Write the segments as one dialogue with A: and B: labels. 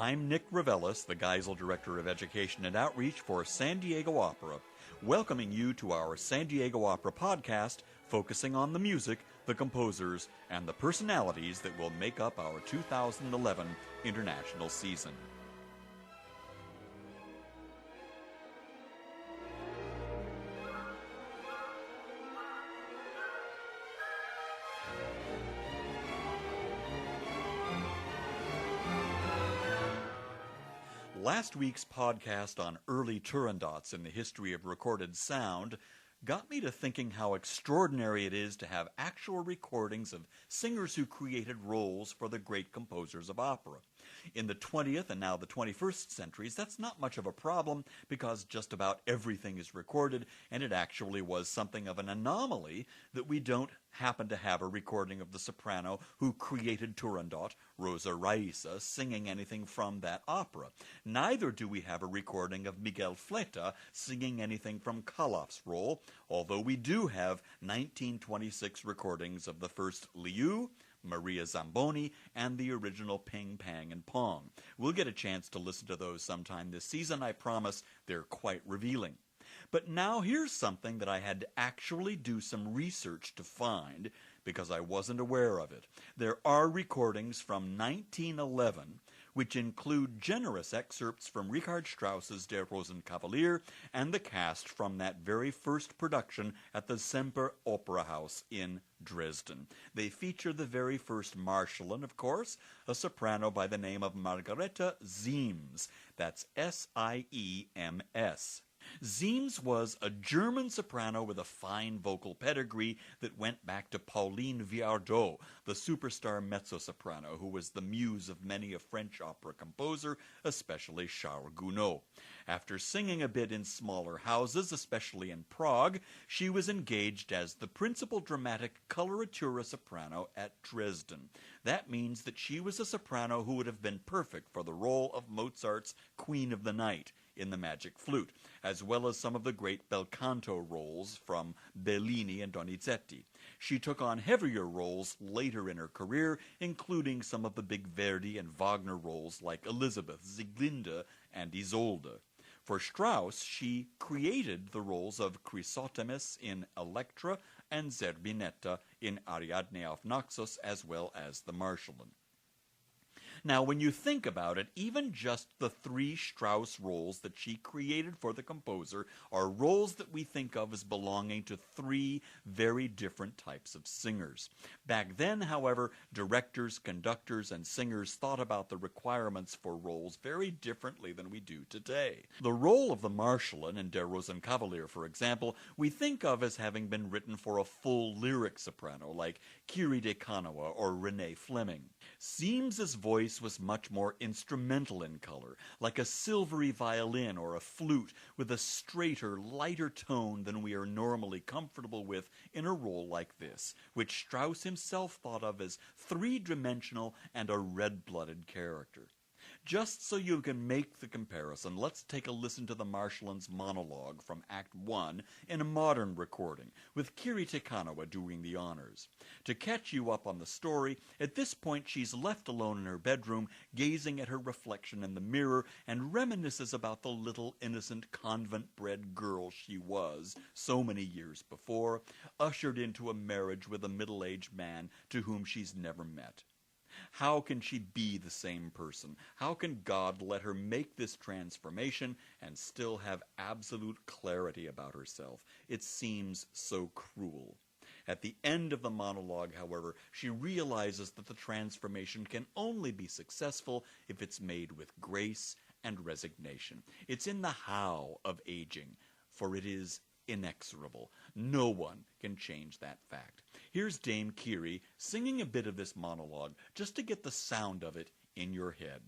A: I'm Nick Ravelis, the Geisel Director of Education and Outreach for San Diego Opera, welcoming you to our San Diego Opera podcast, focusing on the music, the composers, and the personalities that will make up our 2011 international season. Last week's podcast on early Turandots in the history of recorded sound got me to thinking how extraordinary it is to have actual recordings of singers who created roles for the great composers of opera. In the 20th and now the 21st centuries, that's not much of a problem because just about everything is recorded, and it actually was something of an anomaly that we don't happen to have a recording of the soprano who created Turandot, Rosa Raissa, singing anything from that opera. Neither do we have a recording of Miguel Fleta singing anything from Kaloff's role, although we do have 1926 recordings of the first Liu, Maria Zamboni, and the original Ping, Pang, and Pong. We'll get a chance to listen to those sometime this season, I promise. They're quite revealing. But now here's something that I had to actually do some research to find because I wasn't aware of it. There are recordings from 1911 which include generous excerpts from Richard Strauss's Der Rosenkavalier and the cast from that very first production at the Semper Opera House in Dresden. They feature the very first Marschallin, of course, a soprano by the name of Margarethe Siems. That's S-I-E-M-S. Siems was a German soprano with a fine vocal pedigree that went back to Pauline Viardot, the superstar mezzo-soprano who was the muse of many a French opera composer, especially Charles Gounod. After singing a bit in smaller houses, especially in Prague, she was engaged as the principal dramatic coloratura soprano at Dresden. That means that she was a soprano who would have been perfect for the role of Mozart's Queen of the Night in The Magic Flute, as well as some of the great bel canto roles from Bellini and Donizetti. She took on heavier roles later in her career, including some of the big Verdi and Wagner roles like Elizabeth, Sieglinde, and Isolde. For Strauss, she created the roles of Chrysothemis in Electra and Zerbinetta in Ariadne auf Naxos, as well as the Marschallin. Now, when you think about it, even just the three Strauss roles that she created for the composer are roles that we think of as belonging to three very different types of singers. Back then, however, directors, conductors, and singers thought about the requirements for roles very differently than we do today. The role of the Marschallin in Der Rosenkavalier, for example, we think of as having been written for a full lyric soprano like Kiri de Kanoa or Renee Fleming. Siems's voice was much more instrumental in color, like a silvery violin or a flute with a straighter, lighter tone than we are normally comfortable with in a role like this, which Strauss himself thought of as three-dimensional and a red-blooded character. Just so you can make the comparison, let's take a listen to the Marschallin's monologue from Act 1 in a modern recording, with Kiri te Kanoa doing the honors. To catch you up on the story, at this point she's left alone in her bedroom, gazing at her reflection in the mirror, and reminisces about the little innocent convent-bred girl she was so many years before, ushered into a marriage with a middle-aged man to whom she's never met. How can she be the same person? How can God let her make this transformation and still have absolute clarity about herself? It seems so cruel. At the end of the monologue, however, she realizes that the transformation can only be successful if it's made with grace and resignation. It's in the how of aging, for it is inexorable. No one can change that fact. Here's Dame Kiri singing a bit of this monologue just to get the sound of it in your head.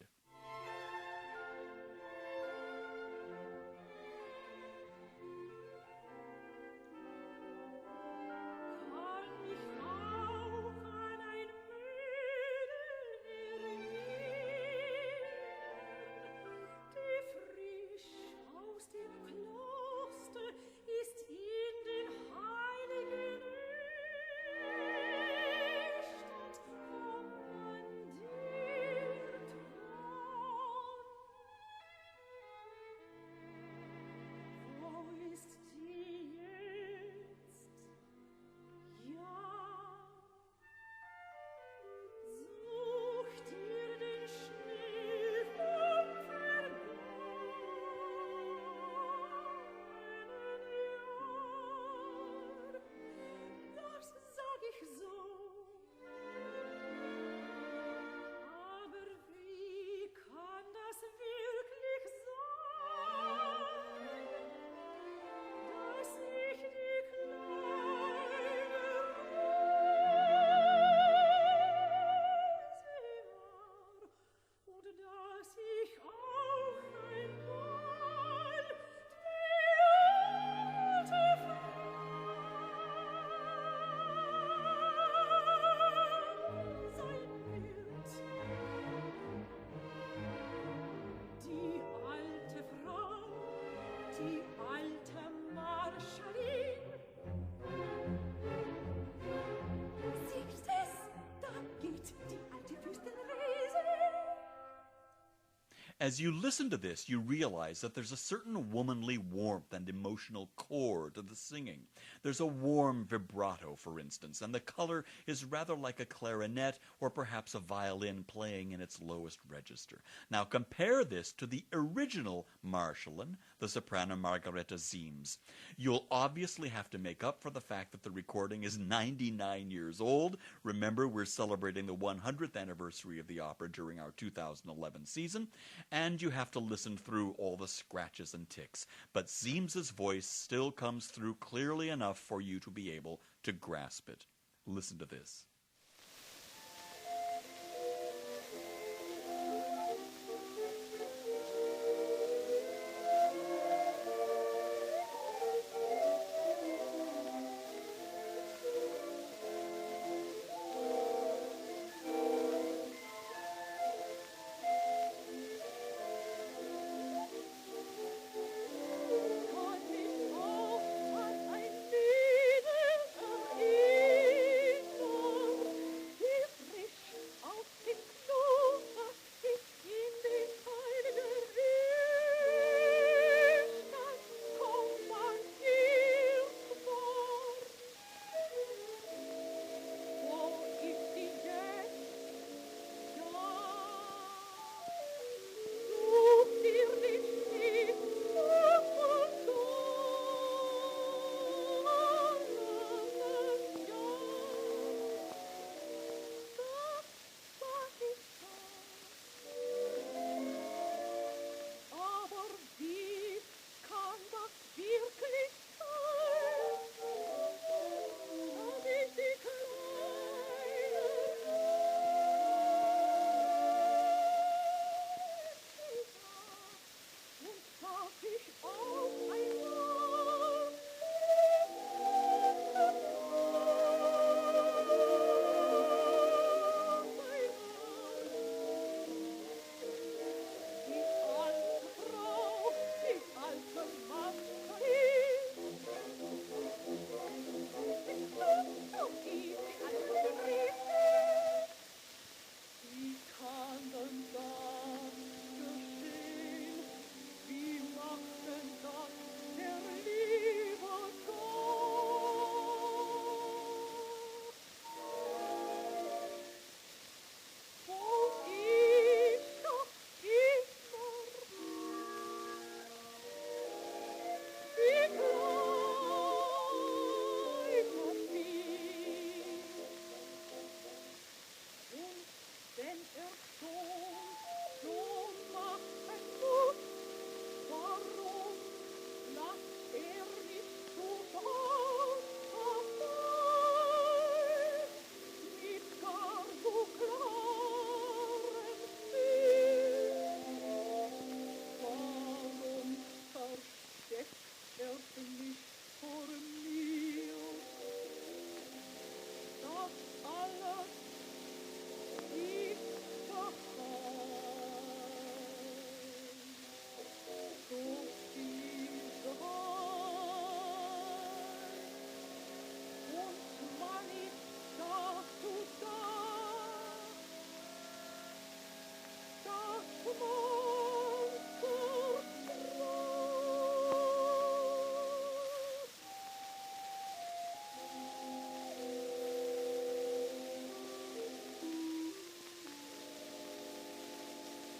B: die alte Marschallin. Siehst es, da geht die alte Wüstenreise.
A: As you listen to this, you realize that there's a certain womanly warmth and emotional core to the singing. There's a warm vibrato, for instance, and the color is rather like a clarinet or perhaps a violin playing in its lowest register. Now compare this to the original Marschallin, the soprano Margarethe Siems. You'll obviously have to make up for the fact that the recording is 99 years old. Remember, we're celebrating the 100th anniversary of the opera during our 2011 season, and you have to listen through all the scratches and ticks. But Siems's voice still comes through clearly enough for you to be able to grasp it. Listen to this.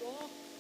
B: Doch